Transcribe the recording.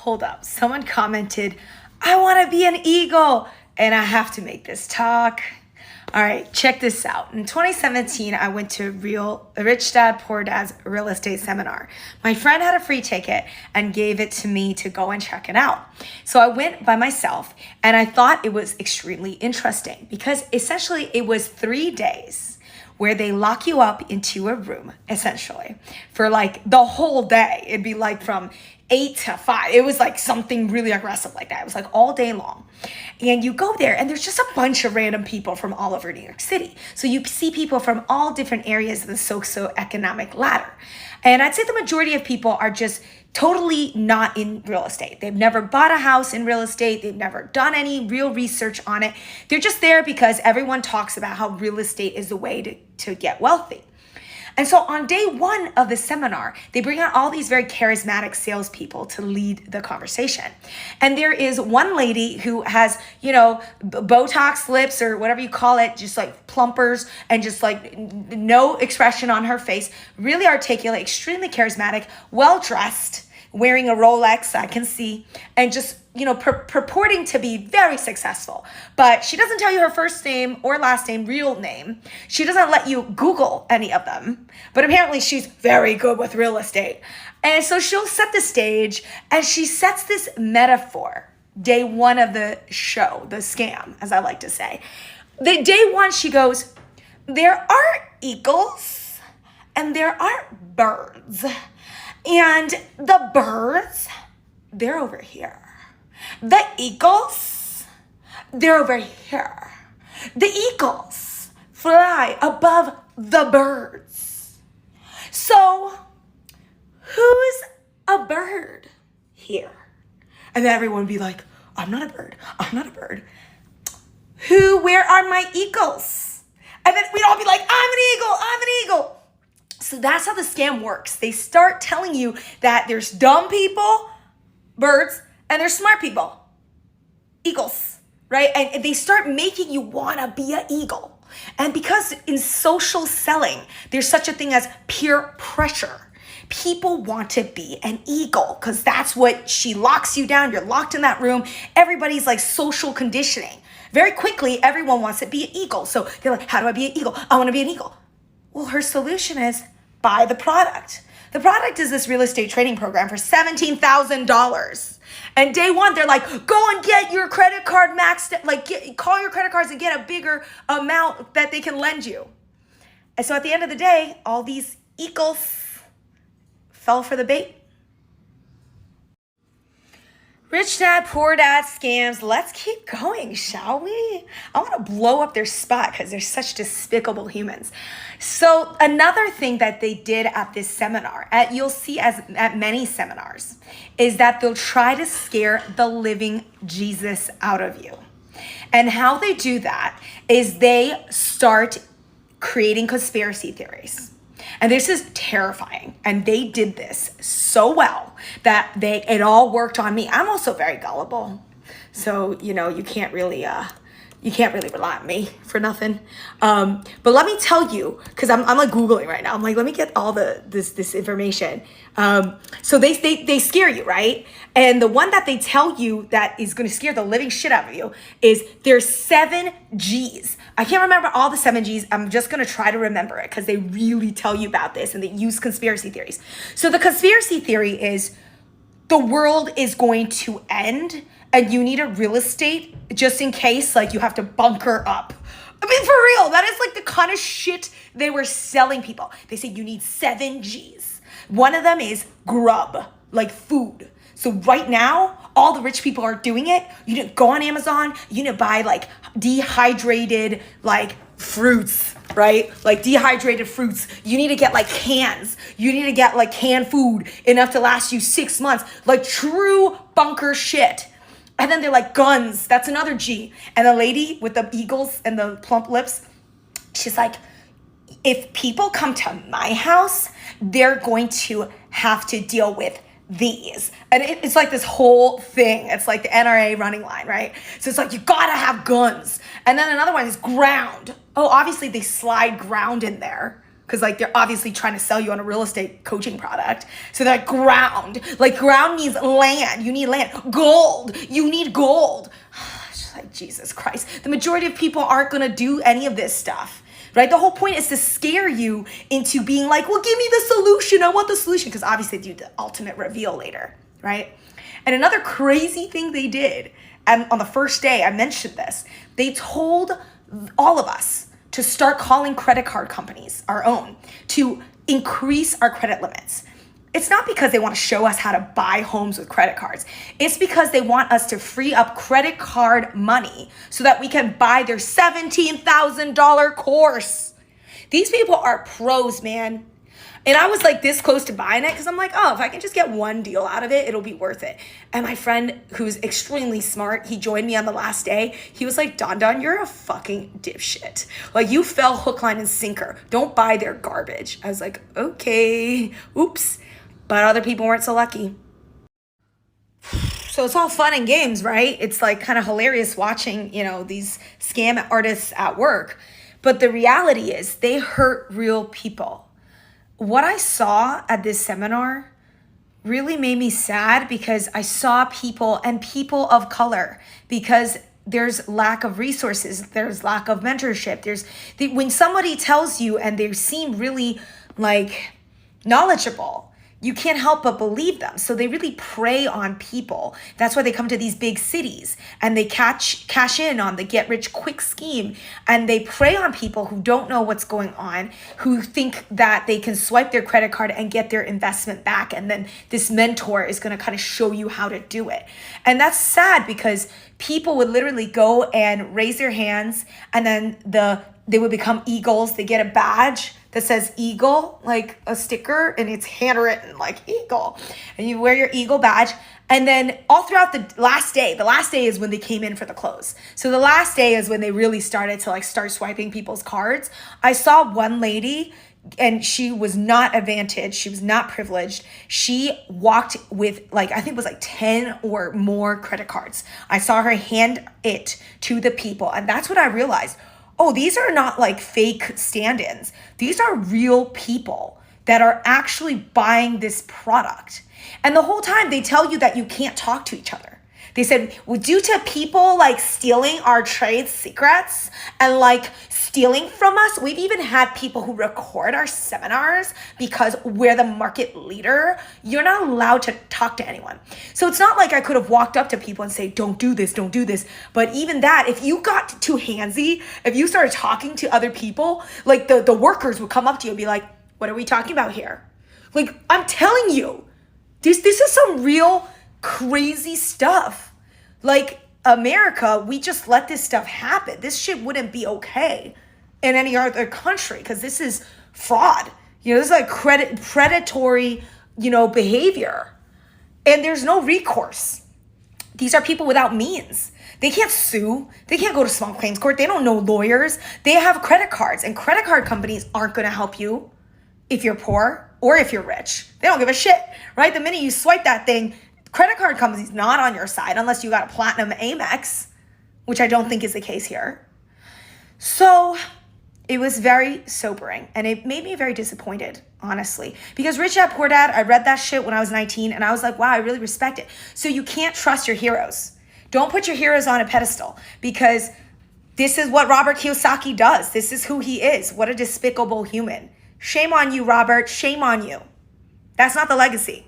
hold up. Someone commented, I want to be an eagle. And I have to make this talk. All right, check this out. In 2017, I went to Rich Dad Poor Dad's real estate seminar. My friend had a free ticket and gave it to me to go and check it out. So I went by myself and I thought it was extremely interesting because essentially it was 3 days where they lock you up into a room, essentially, for like the whole day. It'd be like from 8 to 5. It was like something really aggressive like that. It was like all day long. And you go there and there's just a bunch of random people from all over New York City. So you see people from all different areas of the socioeconomic ladder. And I'd say the majority of people are just totally not in real estate. They've never bought a house in real estate. They've never done any real research on it. They're just there because everyone talks about how real estate is the way to get wealthy. And so on day one of the seminar, they bring out all these very charismatic salespeople to lead the conversation. And there is one lady who has, Botox lips or whatever you call it, just like plumpers and just like no expression on her face, really articulate, extremely charismatic, well-dressed, wearing a Rolex, I can see, and just, purporting to be very successful. But she doesn't tell you her first name or last name, real name. She doesn't let you Google any of them. But apparently she's very good with real estate. And so she'll set the stage and she sets this metaphor, day one of the show, the scam, as I like to say. The day one, she goes, there are eagles and there are birds. And the birds, they're over here. The eagles, they're over here. The eagles fly above the birds. So, who's a bird here? And then everyone would be like, I'm not a bird. I'm not a bird. Where are my eagles? And then we'd all be like, I'm an eagle. I'm an eagle. So that's how the scam works. They start telling you that there's dumb people, birds, and there's smart people, eagles, right? And they start making you want to be an eagle. And because in social selling, there's such a thing as peer pressure. People want to be an eagle because that's what she locks you down. You're locked in that room. Everybody's like social conditioning. Very quickly, everyone wants to be an eagle. So they're like, how do I be an eagle? I want to be an eagle. Well, her solution is buy the product. The product is this real estate trading program for $17,000. And day one, they're like, go and get your credit card maxed, call your credit cards and get a bigger amount that they can lend you. And so at the end of the day, all these eagles fell for the bait. Rich Dad, Poor Dad scams. Let's keep going, shall we? I want to blow up their spot because they're such despicable humans. So another thing that they did at this seminar, you'll see at many seminars, is that they'll try to scare the living Jesus out of you. And how they do that is they start creating conspiracy theories. And this is terrifying. And they did this so well that it all worked on me. I'm also very gullible. So, you can't really rely on me for nothing. But let me tell you, because I'm like Googling right now. I'm like, let me get all this information. So they scare you, right? And the one that they tell you that is going to scare the living shit out of you is there's 7 G's. I can't remember all the 7 G's. I'm just going to try to remember it because they really tell you about this and they use conspiracy theories. So the conspiracy theory is the world is going to end and you need a real estate just in case, like you have to bunker up. I mean, for real, that is like the kind of shit they were selling people. They say you need 7 G's. One of them is grub, like food. So right now, all the rich people are doing it. You need to go on Amazon. You need to buy like dehydrated like fruits, right? Like dehydrated fruits. You need to get like cans. You need to get like canned food enough to last you 6 months. Like true bunker shit. And then they're like guns. That's another G. And the lady with the eagles and the plump lips, she's like, if people come to my house, they're going to have to deal with these. And it's like this whole thing. It's like the NRA running line, right? So it's like, you gotta have guns. And then another one is ground. Oh, obviously they slide ground in there because like they're obviously trying to sell you on a real estate coaching product. So they're like, ground. Like ground means land. You need land. Gold. You need gold. It's just like, Jesus Christ. The majority of people aren't going to do any of this stuff. Right? The whole point is to scare you into being like, well, give me the solution. I want the solution. Because obviously they do the ultimate reveal later. Right? And another crazy thing they did, and on the first day, I mentioned this, they told all of us to start calling credit card companies, our own, to increase our credit limits. It's not because they want to show us how to buy homes with credit cards. It's because they want us to free up credit card money so that we can buy their $17,000 course. These people are pros, man. And I was like this close to buying it because I'm like, oh, if I can just get one deal out of it, it'll be worth it. And my friend, who's extremely smart, he joined me on the last day. He was like, Don, you're a fucking dipshit. Like, you fell hook, line, and sinker. Don't buy their garbage. I was like, okay, oops. But other people weren't so lucky. So it's all fun and games, right? It's like kind of hilarious watching, these scam artists at work. But the reality is they hurt real people. What I saw at this seminar really made me sad because I saw people and people of color, because there's lack of resources, there's lack of mentorship. When somebody tells you and they seem really like knowledgeable, you can't help but believe them. So they really prey on people. That's why they come to these big cities and they cash in on the get rich quick scheme. And they prey on people who don't know what's going on, who think that they can swipe their credit card and get their investment back. And then this mentor is going to kind of show you how to do it. And that's sad because people would literally go and raise their hands, and then they would become eagles. They get a badge that says Eagle, like a sticker, and it's handwritten like Eagle. And you wear your Eagle badge. And then all throughout the last day is when they came in for the close. So the last day is when they really started to start swiping people's cards. I saw one lady, and she was not advantaged. She was not privileged. She walked with I think it was 10 or more credit cards. I saw her hand it to the people. And that's when I realized, oh, these are not fake stand-ins. These are real people that are actually buying this product. And the whole time they tell you that you can't talk to each other. They said, well, due to people stealing our trade secrets and stealing from us, we've even had people who record our seminars because we're the market leader. You're not allowed to talk to anyone. So it's not like I could have walked up to people and say, don't do this, don't do this. But even that, if you got too handsy, if you started talking to other people, the workers would come up to you and be like, what are we talking about here? I'm telling you, this is some real crazy stuff. America, we just let this stuff happen. This shit wouldn't be okay in any other country because this is fraud. This is predatory, behavior. And there's no recourse. These are people without means. They can't sue. They can't go to small claims court. They don't know lawyers. They have credit cards, and credit card companies aren't going to help you if you're poor or if you're rich. They don't give a shit, right? The minute you swipe that thing, credit card company's not on your side unless you got a platinum Amex, which I don't think is the case here. So it was very sobering, and it made me very disappointed, honestly. Because Rich Dad Poor Dad, I read that shit when I was 19, and I was like, wow, I really respect it. So you can't trust your heroes. Don't put your heroes on a pedestal, because this is what Robert Kiyosaki does. This is who he is. What a despicable human. Shame on you, Robert. Shame on you. That's not the legacy.